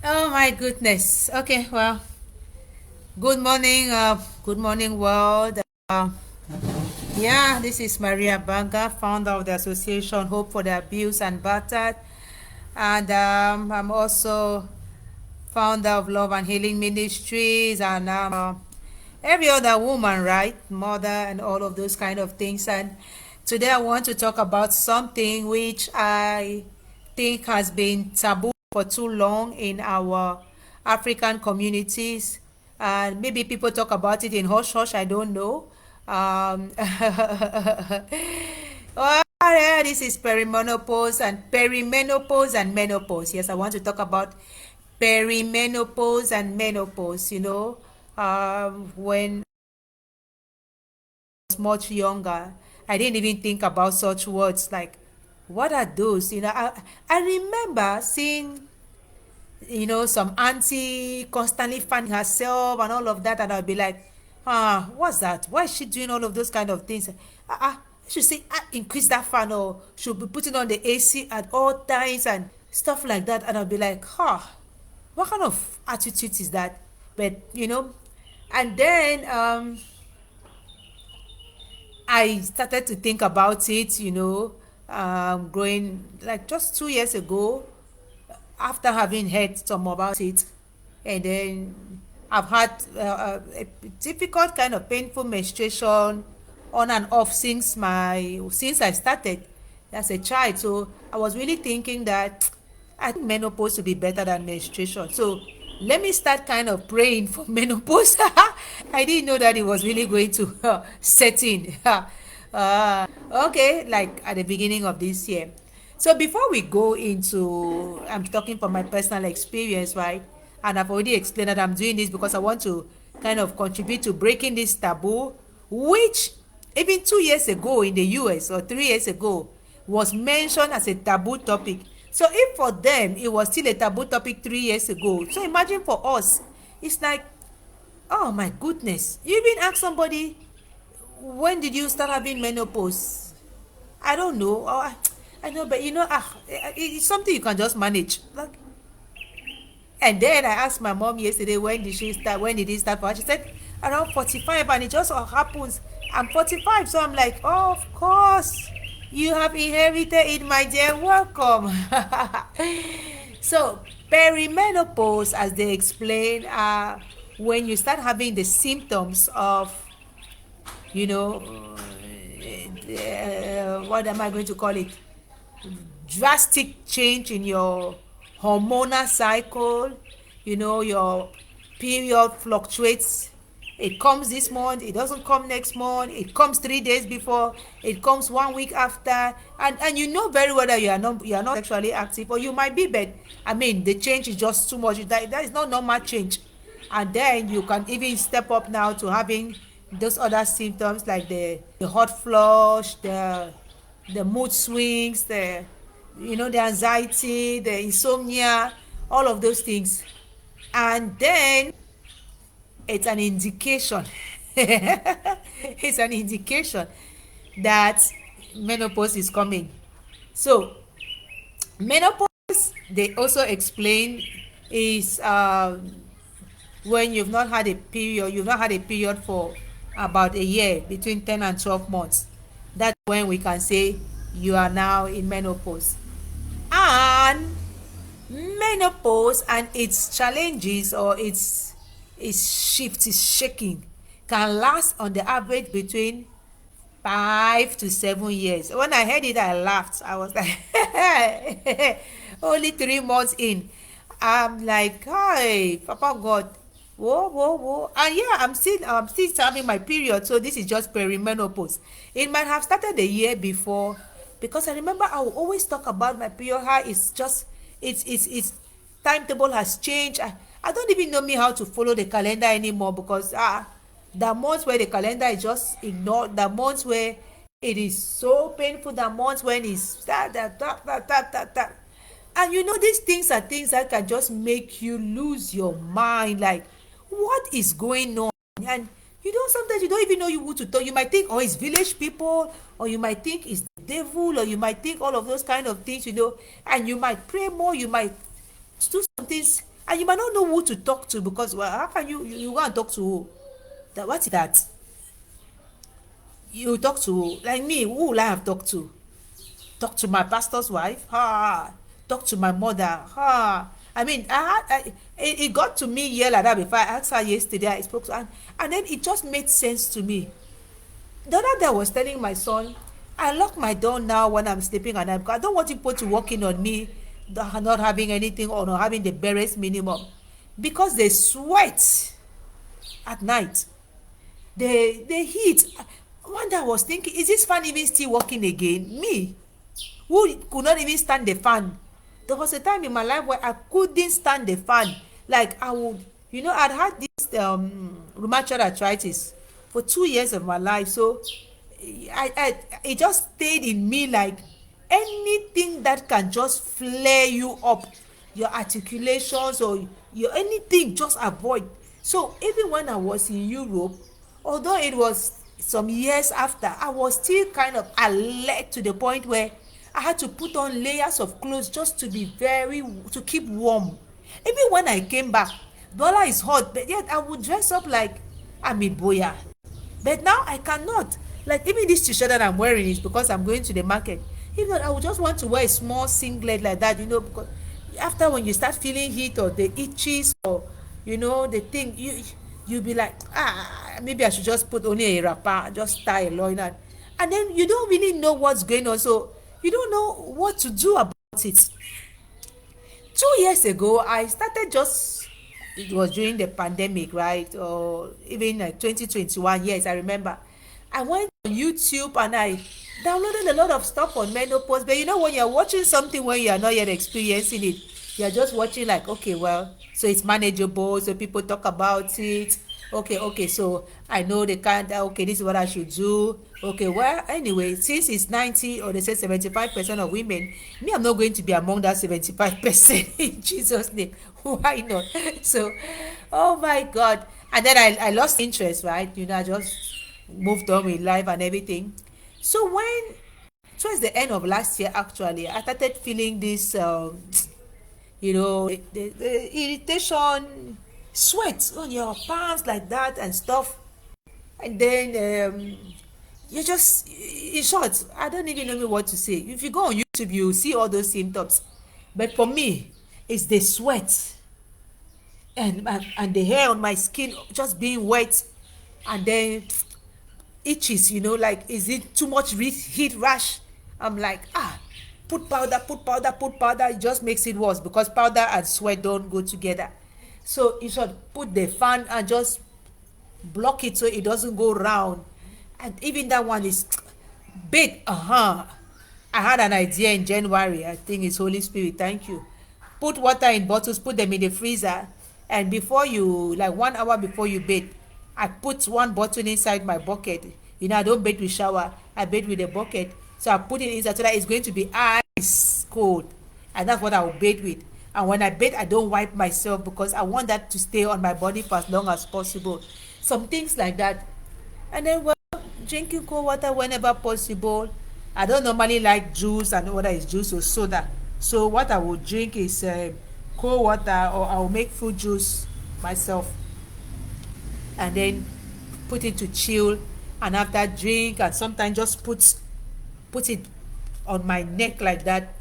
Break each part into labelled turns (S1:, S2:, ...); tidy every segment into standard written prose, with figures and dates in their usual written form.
S1: Oh my goodness. Okay, well, good morning, world. Uh, yeah, this is Maria Abanga, founder of the association Hope for the Abused and Battered, and I'm also founder of Love and Healing Ministries, and every other woman, right, mother, and all of those kind of things. And today I want to talk about something which I think has been taboo for too long in our African communities. And maybe people talk about it in hush hush, I don't know. Oh, yeah, this is perimenopause and menopause. Yes, I want to talk about perimenopause and menopause. When I was much younger, I didn't even think about such words like, what are those? I remember seeing, some auntie constantly fanning herself and all of that, and I'll be like, what's that? Why is she doing all of those kind of things? Should say, increase that fan, or should be putting on the AC at all times and stuff like that. And I'll be like, what kind of attitude is that? But and then I started to think about it, growing like just 2 years ago, after having heard some about it. And then I've had a difficult kind of painful menstruation on and off since I started as a child. So I was really thinking that I think menopause would be better than menstruation. So let me start kind of praying for menopause. I didn't know that it was really going to set in. Okay, like at the beginning of this year. So before we go into, I'm talking from my personal experience, right? And I've already explained that I'm doing this because I want to kind of contribute to breaking this taboo, which even 2 years ago in the US or 3 years ago was mentioned as a taboo topic. So if for them it was still a taboo topic 3 years ago, so imagine for us, it's like, oh my goodness, you even ask somebody, when did you start having menopause? I don't know. I know, but it's something you can just manage. Like, and then I asked my mom yesterday, when did she start? When did it start for her? She said around 45, and it just all happens. I'm 45, so I'm like, oh, of course, you have inherited it, my dear. Welcome. So, perimenopause, as they explain, when you start having the symptoms of, you know, what am I going to call it? Drastic change in your hormonal cycle. Your period fluctuates. It comes this month, it doesn't come next month, it comes 3 days before, it comes 1 week after, and you know very well that you are not sexually active, or you might be, but I mean the change is just too much. That is not normal change. And then you can even step up now to having those other symptoms like the hot flush, the mood swings, the anxiety, the insomnia, all of those things. And then it's an indication it's an indication that menopause is coming. So menopause, they also explain, is when you've not had a period for about a year, between 10 and 12 months. That's when we can say you are now in menopause. And menopause and its challenges, or its shift, its shaking, can last on the average between 5 to 7 years. When I heard it, I laughed. I was like, only 3 months in. I'm like, hi, Papa God. Whoa, whoa, whoa. And yeah, I'm still having my period. So this is just perimenopause. It might have started a year before, because I remember I will always talk about my period, how it's just, it's timetable has changed. I don't even know me how to follow the calendar anymore, because the months where the calendar is just ignored, the months where it is so painful, the months when it's that. And these things are things that can just make you lose your mind, like, what is going on? And sometimes you don't even know who to talk. You might think, oh, it's village people, or you might think it's the devil, or you might think all of those kind of things, and you might pray more, you might do some things, and you might not know who to talk to, because well, how can you go and talk to who? That what is that? You talk to like me, who will I have talked to? Talk to my pastor's wife? Talk to my mother? I mean, it got to me here like that before. I asked her yesterday, I spoke to her, and then it just made sense to me. The other day I was telling my son, I lock my door now when I'm sleeping at night because I don't want people to walk in on me not having anything or not having the barest minimum, because they sweat at night. They heat. One day I was thinking, is this fan even still working again? Me, who could not even stand the fan. There was a time in my life where I couldn't stand the fan. Like I would, I'd had this rheumatoid arthritis for 2 years of my life. So it just stayed in me, like anything that can just flare you up, your articulations or your anything, just avoid. So even when I was in Europe, although it was some years after, I was still kind of alert to the point where I had to put on layers of clothes just to be to keep warm. Even when I came back, dollar is hot, but yet I would dress up like I'm a boya. But now I cannot. Like even this t-shirt that I'm wearing is because I'm going to the market. If not, I would just want to wear a small singlet like that, because after when you start feeling heat or the itches or the thing, you'll be like, maybe I should just put only a wrapper, just tie a loinet. And then you don't really know what's going on, so you don't know what to do about it. 2 years ago, I started it was during the pandemic, right? Or even like 2021, yes, I remember. I went on YouTube and I downloaded a lot of stuff on menopause. But when you're watching something when you are not yet experiencing it, you're just watching like, okay, well, so it's manageable, so people talk about it. Okay, so I know the kind that, okay, this is what I should do. Okay, well, anyway, since it's 90 or they say 75% of women, me, I'm not going to be among that 75% in Jesus' name. Why not? So, oh my God. And then I lost interest, right? I just moved on with life and everything. So towards the end of last year, actually, I started feeling this, the irritation, sweat on your palms like that and stuff. And then you just, in short, I don't even know what to say. If you go on YouTube, you see all those symptoms. But for me, it's the sweat and the hair on my skin just being wet, and then itches, like, is it too much heat rash? I'm like, put powder, it just makes it worse because powder and sweat don't go together. So you should put the fan and just block it so it doesn't go round. And even that one is big. I had an idea in January. I think it's Holy Spirit, thank you. Put water in bottles, put them in the freezer, and before you, like 1 hour before you bathe, I put one bottle inside my bucket. I don't bathe with shower, I bathe with a bucket. So I put it inside so that it's going to be ice cold, and that's what I will bathe with. And when I bathe, I don't wipe myself because I want that to stay on my body for as long as possible. Some things like that. And then, well, drinking cold water whenever possible. I don't normally like juice, and whether it's juice or soda. So what I will drink is cold water, or I will make fruit juice myself and then put it to chill, and after drink, and sometimes just put it on my neck like that.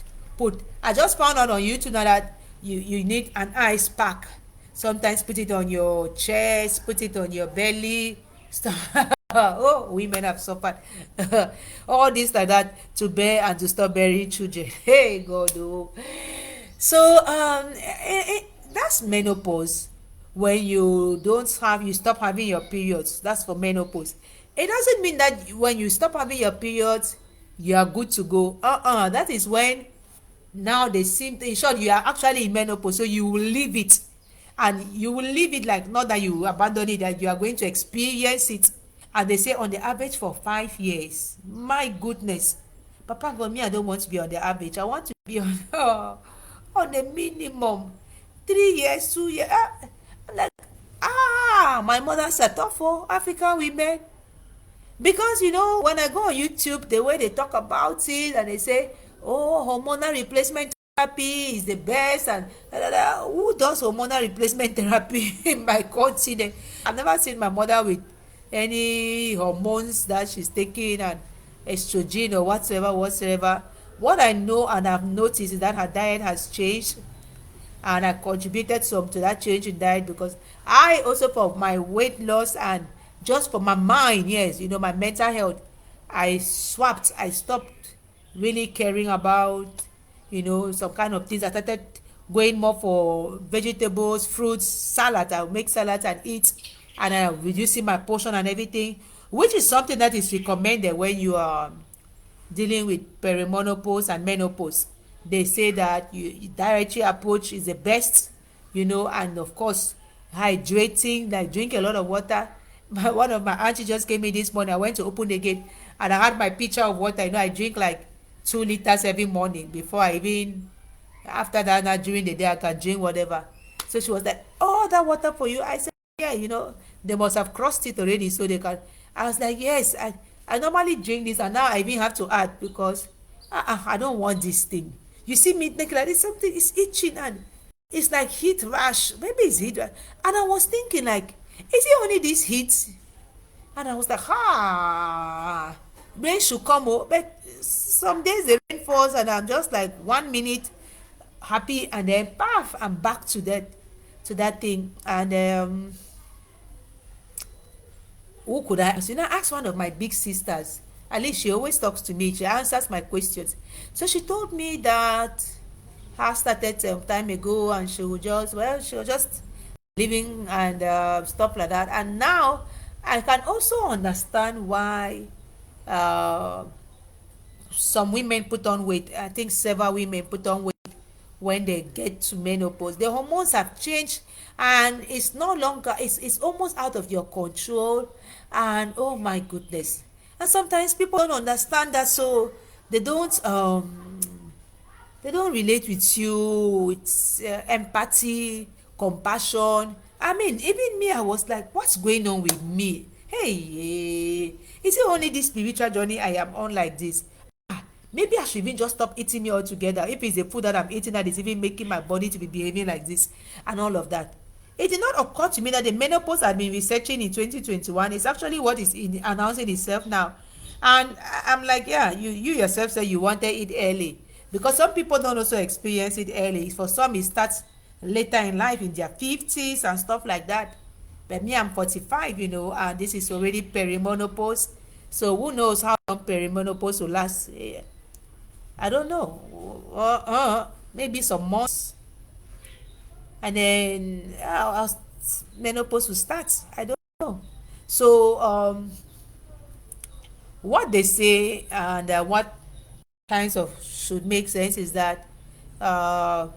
S1: I just found out on YouTube now that you need an ice pack. Sometimes put it on your chest, put it on your belly. Oh, women have suffered all this like that to bear and to stop bearing children. Hey God, oh. So that's menopause. When you stop having your periods, that's for menopause. It doesn't mean that when you stop having your periods, you are good to go. That is when now they seem, in short, you are actually in menopause, so you will leave it. And you will leave it, like, not that you abandon it, that you are going to experience it. And they say on the average for 5 years. My goodness. Papa God, me, I don't want to be on the average. I want to be on on the minimum. 3 years, 2 years. I'm like, my mother said tough for African women. Because when I go on YouTube, the way they talk about it, and they say, hormonal replacement therapy is the best, and da, da, da. Who does hormonal replacement therapy in my continent? I've never seen my mother with any hormones that she's taking and estrogen or whatsoever. What I know and I've noticed is that her diet has changed, and I contributed some to that change in diet, because I also, for my weight loss and just for my mind, yes, my mental health, I stopped really caring about some kind of things. I started going more for vegetables, fruits, salad. I'll make salad and eat, and I'm reducing my portion and everything, which is something that is recommended when you are dealing with perimenopause and menopause. They say that dietary approach is the best, and of course hydrating, like drink a lot of water. One of my auntie just came in this morning. I went to open the gate and I had my pitcher of water. I drink like 2 liters every morning before I even, after that, now during the day I can drink whatever. So she was like, oh, that water for you? I said, yeah, they must have crossed it already so they can. I was like, yes, I normally drink this, and now I even have to add, because I don't want this thing. You see me thinking like this, something is itching, and it's like heat rash. Maybe it's heat rash. And I was thinking like, is it only this heat? And I was like, rain should come. Oh, but some days the rain falls and I'm just like 1 minute happy, and then paf, I'm back to that thing. And who could I ask? I asked one of my big sisters. At least she always talks to me. She answers my questions. So she told me that her started some time ago, and she was just living and stuff like that. And now I can also understand why uh, some women put on weight. I think several women put on weight when they get to menopause. The hormones have changed, and it's no longer, it's almost out of your control. And oh my goodness. And sometimes people don't understand that, so they don't relate with you with empathy, compassion. I mean, even me, I was like, what's going on with me? Hey, is it only this spiritual journey I am on like this? Maybe I should even just stop eating it altogether, if it's the food that I'm eating that is even making my body to be behaving like this and all of that. It did not occur to me that the menopause I've been researching in 2021 is actually what is announcing itself now. And I'm like, yeah, you yourself said you wanted it early, because some people don't also experience it early. For some it starts later in life, in their 50s and stuff like that. But me, I'm 45, and this is already perimenopause. So who knows how long perimenopause will last? I don't know. Maybe some months, and then menopause will start. I don't know. So what they say, and what kinds of should make sense, is that uh,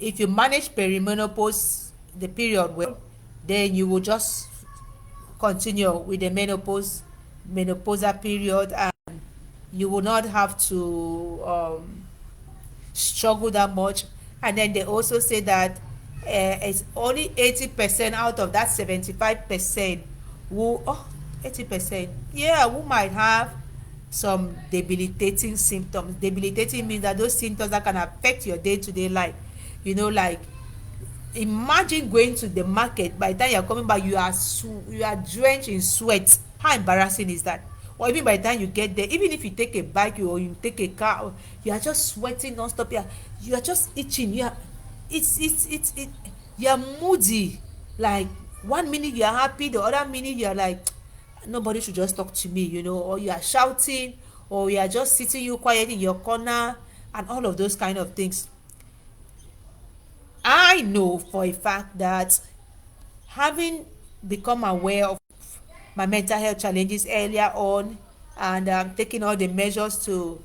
S1: if you manage perimenopause, the period well, then you will just continue with the menopausal period, and you will not have to struggle that much. And then they also say that it's only 80% out of that 75% who, 80%, yeah, who might have some debilitating symptoms. Debilitating means that those symptoms that can affect your day-to-day life. Like, imagine going to the market, by the time you're coming back, you are drenched in sweat. How embarrassing is that? Or even by the time you get there, even if you take a bike, or you take a car, or you are just sweating non-stop, you are just itching, you are moody. Like, 1 minute you are happy, the other minute you are like, nobody should just talk to me, or you are shouting, or you are just sitting you quiet in your corner, and all of those kind of things. I know for a fact that, having become aware of my mental health challenges earlier on, and taking all the measures to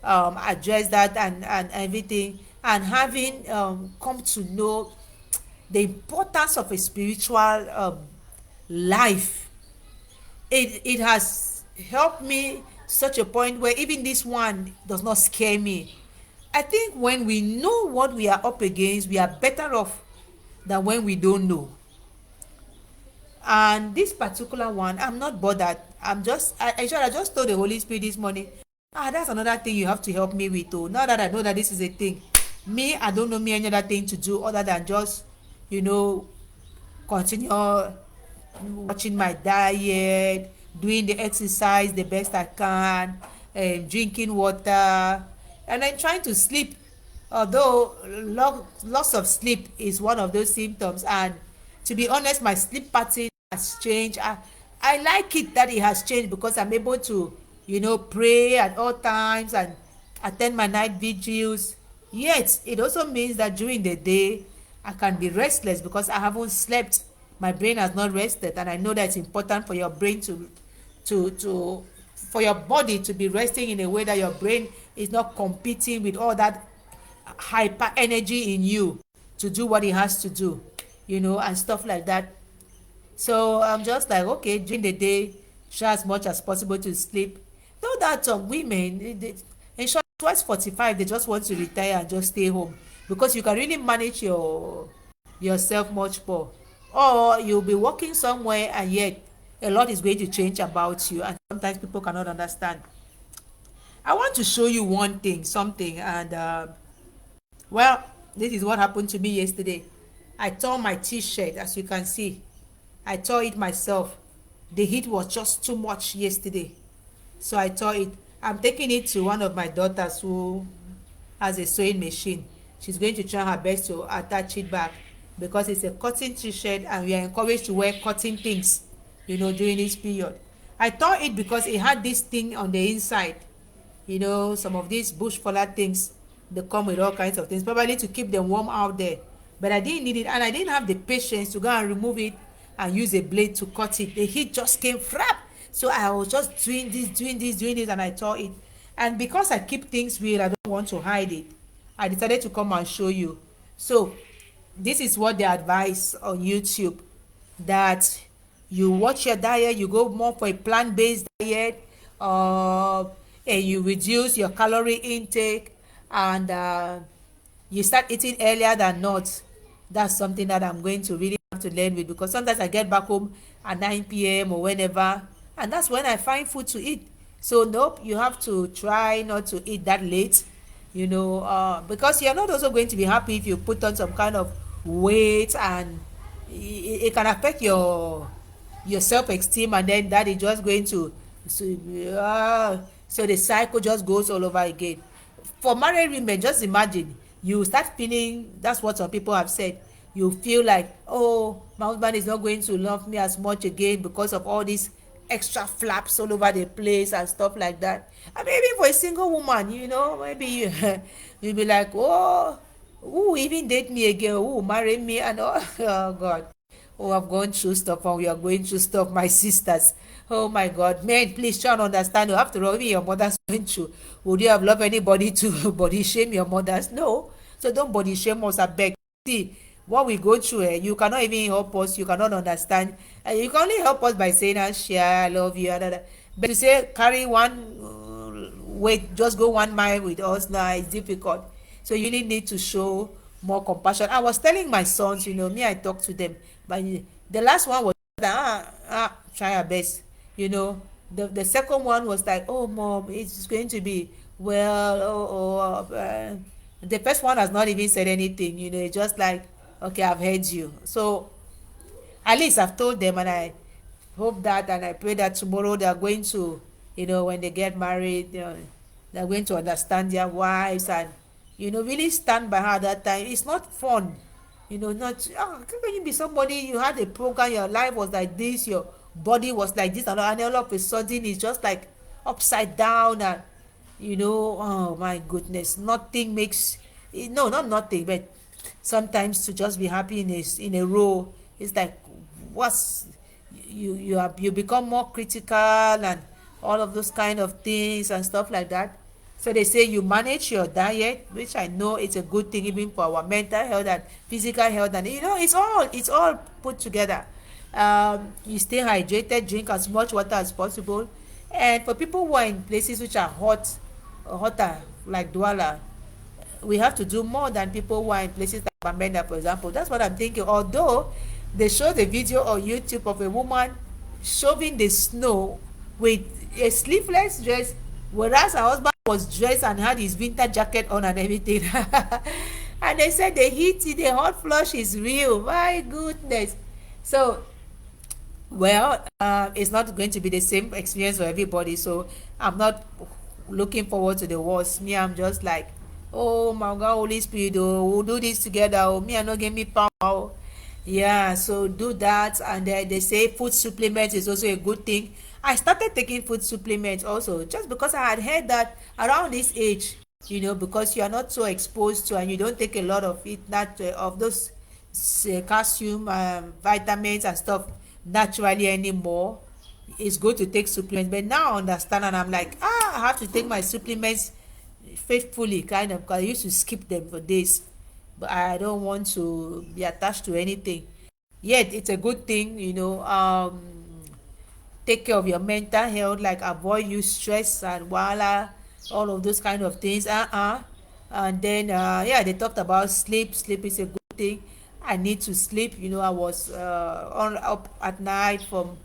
S1: address that, and everything, and having come to know the importance of a spiritual life, it has helped me such a point where even this one does not scare me. I think when we know what we are up against, we are better off than when we don't know. And this particular one, I'm not bothered. I just told the Holy Spirit this morning, that's another thing you have to help me with. Oh, now that I know that this is a thing, Me, I don't know me any other thing to do other than just, you know, continue watching my diet, doing the exercise the best I can, drinking water, and then trying to sleep. Although loss of sleep is one of those symptoms, and to be honest, my sleep pattern has changed. I like it that it has changed because I'm able to, pray at all times and attend my night vigils. Yet, it also means that during the day, I can be restless because I haven't slept. My brain has not rested, and I know that it's important for your brain to for your body to be resting in a way that your brain is not competing with all that hyper energy in you to do what it has to do, and stuff like that. So I'm just like, okay, during the day, try as much as possible to sleep. Know that some women, in short, towards 45, they just want to retire and just stay home because you can really manage yourself much more. Or you'll be working somewhere and yet a lot is going to change about you, and sometimes people cannot understand. I want to show you one thing, something, and well, this is what happened to me yesterday. I tore my t-shirt, as you can see. I tore it myself. The heat was just too much yesterday. So I tore it. I'm taking it to one of my daughters who has a sewing machine. She's going to try her best to attach it back because it's a cotton t-shirt and we are encouraged to wear cotton things, during this period. I tore it because it had this thing on the inside. Some of these bush collar things, they come with all kinds of things, probably to keep them warm out there. But I didn't need it, and I didn't have the patience to go and remove it and use a blade to cut it. The heat just came frap. So I was just doing this, and I tore it. And because I keep things real, I don't want to hide it. I decided to come and show you. So this is what they advise on YouTube, that you watch your diet, you go more for a plant-based diet, and you reduce your calorie intake, and you start eating earlier than not. That's something that I'm going to really have to learn with, because sometimes I get back home at 9 p.m. or whenever, and that's when I find food to eat. So nope, you have to try not to eat that late, because you're not also going to be happy if you put on some kind of weight, and it can affect your self-esteem, and then that is just going to, so the cycle just goes all over again. For married women, just imagine you start feeling, that's what some people have said, you feel like, oh, my husband is not going to love me as much again because of all these extra flaps all over the place and stuff like that. And maybe for a single woman, maybe you'll be like, oh, who even date me again, who marry me, and oh God. Oh, I've gone through stuff, and we are going through stuff, my sisters. Oh my God, men, please try and understand. After all, even your mother's went through. Would you have loved anybody to body shame your mothers? No. So don't body shame us, I beg. See, what we go through, you cannot even help us. You cannot understand. You can only help us by saying, share, I love you. But to say, carry one weight, just go 1 mile with us now, it's difficult. So you really need to show more compassion. I was telling my sons, me, I talk to them, but the last one was try our best. The second one was like, oh mom, it's going to be well. The first one has not even said anything. It's just like, okay, I've heard you. So at least I've told them, and I hope that, and I pray that tomorrow they are going to, when they get married, they're going to understand their wives, and really stand by her at that time. It's not fun, not, how can you be somebody, you had a program, your life was like this, your body was like this, and all of a sudden it's just like upside down, and oh my goodness, nothing makes, no, not nothing, but sometimes to just be happy in a row, it's like, what's, you become more critical and all of those kind of things and stuff like that. So they say you manage your diet, which I know it's a good thing even for our mental health and physical health, and it's all put together. You stay hydrated, drink as much water as possible, and for people who are in places which are hotter, like Douala, we have to do more than people who are in places like Abanga, for example. That's what I'm thinking. Although they showed a video on YouTube of a woman shoving the snow with a sleeveless dress, whereas her husband was dressed and had his winter jacket on and everything. And they said the hot flush is real. My goodness. So, well, it's not going to be the same experience for everybody. So I'm not looking forward to the worst. Me, I'm just like, oh my God, Holy Spirit, oh, we'll do this together. Oh, me, I not give me power. Oh. Yeah, so do that. And they say food supplements is also a good thing. I started taking food supplements also just because I had heard that around this age, because you are not so exposed to, and you don't take a lot of it, that of those calcium, vitamins and stuff naturally anymore. It's good to take supplements, but now I understand, and I'm like, I have to take my supplements faithfully, kind of, because I used to skip them for days, but I don't want to be attached to anything. Yet it's a good thing, take care of your mental health, like avoid use stress and wahala, all of those kind of things. And then yeah, they talked about sleep is a good thing. I need to sleep. I was on up at night from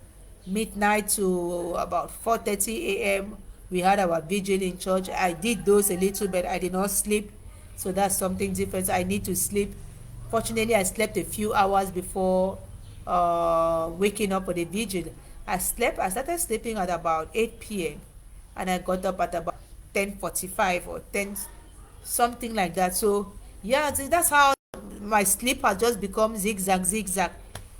S1: midnight to about 4:30 a.m. We had our vigil in church. I did those a little bit. I did not sleep, so that's something different. I need to sleep. Fortunately, I slept a few hours before waking up for the vigil. I started sleeping at about 8 p.m. and I got up at about 10:45 or 10, something like that. So yeah, that's how my sleep has just become zigzag, zigzag.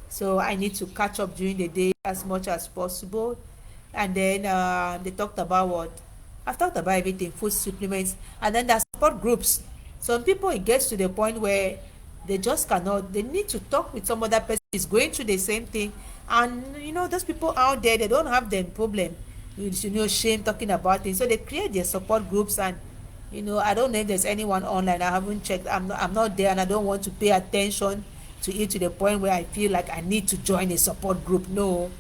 S1: So I need to catch up during the day as much as possible. And then they talked about what? I've talked about everything, food supplements, and then there's support groups. Some people, it gets to the point where they just cannot, they need to talk with some other person who is going through the same thing. And those people out there, they don't have them problem with shame talking about things. So they create their support groups. And I don't know if there's anyone online. I haven't checked. I'm not there, and I don't want to pay attention to it to the point where I feel like I need to join a support group. No,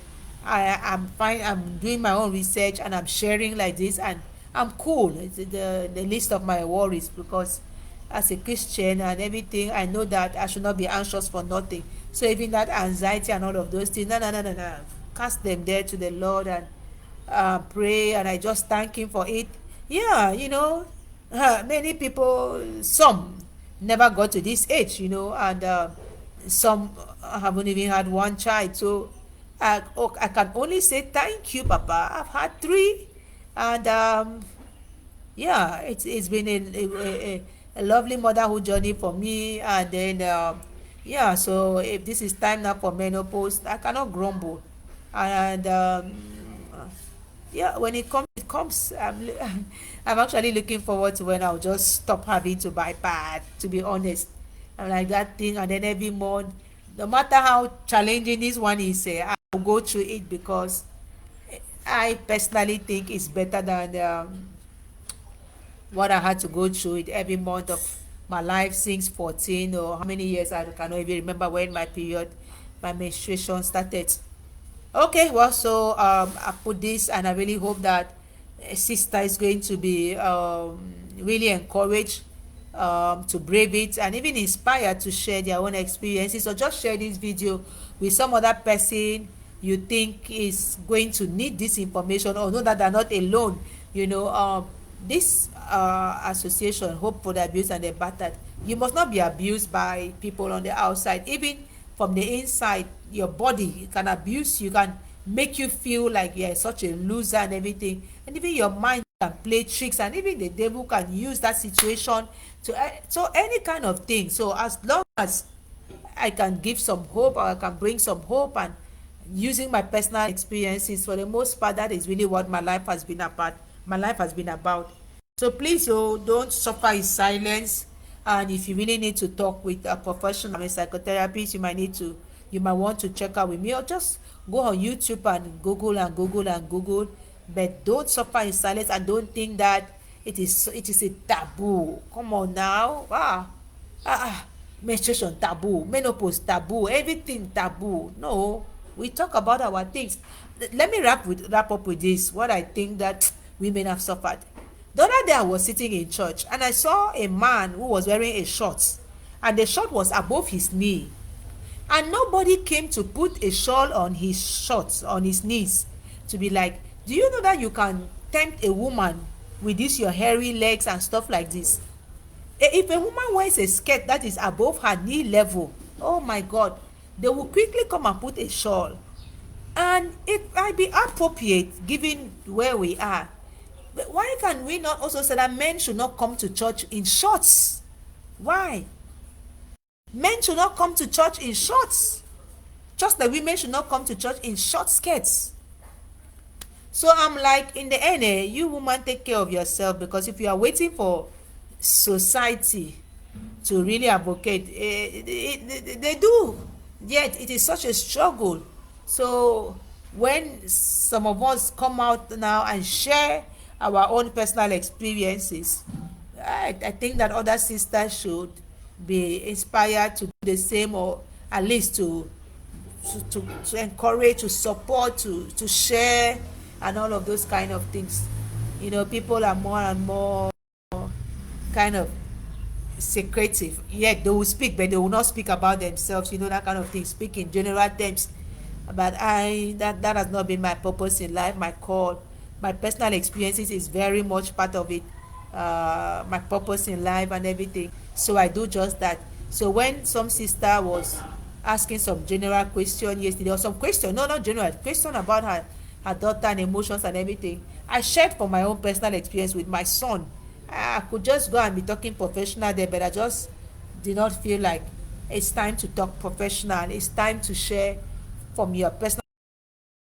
S1: I'm fine. I'm doing my own research, and I'm sharing like this, and I'm cool. It's the least of my worries, because as a Christian and everything, I know that I should not be anxious for nothing. So even that anxiety and all of those things, no, no, no, no, no, cast them there to the Lord, and pray, and I just thank Him for it. Yeah, many people, some never got to this age, and some haven't even had one child. So I can only say thank you, Papa. I've had three, and yeah, it's been a lovely motherhood journey for me. And then yeah, so if this is time now for menopause, I cannot grumble. And yeah, when it comes, I'm actually looking forward to when I'll just stop having to buy pad, to be honest. I'm like that thing. And then every month, no matter how challenging this one is, I'll go through it, because I personally think it's better than what I had to go through it every month of my life since 14, or how many years, I cannot even remember when my menstruation started. Okay, well, so I put this, and I really hope that sister is going to be really encouraged to brave it, and even inspired to share their own experiences, or just share this video with some other person you think is going to need this information, or know that they're not alone. This association, Hope for the Abused and the Battered, you must not be abused by people on the outside. Even from the inside, your body can abuse you, can make you feel like you're such a loser and everything. And even your mind can play tricks, and even the devil can use that situation to so any kind of thing. So as long as I can give some hope, or I can bring some hope, and using my personal experiences, for the most part, that is really what my life has been about. So please, don't suffer in silence. And if you really need to talk with a professional, a psychotherapist, you might want to check out with me, or just go on YouTube and Google and Google and Google. But don't suffer in silence, and don't think that it is a taboo. Come on now. Menstruation taboo, menopause taboo, everything taboo. No, we talk about our things. Let me wrap up with this, what I think that women have suffered. The other day I was sitting in church, and I saw a man who was wearing a short, and the short was above his knee, and nobody came to put a shawl on his shorts, on his knees, to be like, do you know that you can tempt a woman with this your hairy legs and stuff like this? If a woman wears a skirt that is above her knee level, oh my God, they will quickly come and put a shawl. And it might be appropriate given where we are. But why can we not also say that men should not come to church in shorts? Why? Men should not come to church in shorts. Just like women should not come to church in short skirts. So I'm like, in the end, you woman take care of yourself, because if you are waiting for society to really advocate, they do. Yet it is such a struggle. So when some of us come out now and share our own personal experiences, I think that other sisters should be inspired to do the same, or at least to encourage, to support, to share, and all of those kind of things. People are more and more kind of secretive. Yet they will speak, but they will not speak about themselves, that kind of thing. Speak in general terms. But that has not been my purpose in life, my call. My personal experiences is very much part of it, my purpose in life and everything. So I do just that. So when some sister was asking some general question yesterday, or some question, no, not general question, about her daughter and emotions and everything, I shared from my own personal experience with my son. I could just go and be talking professional there, but I just did not feel like it's time to talk professional. It's time to share from your personal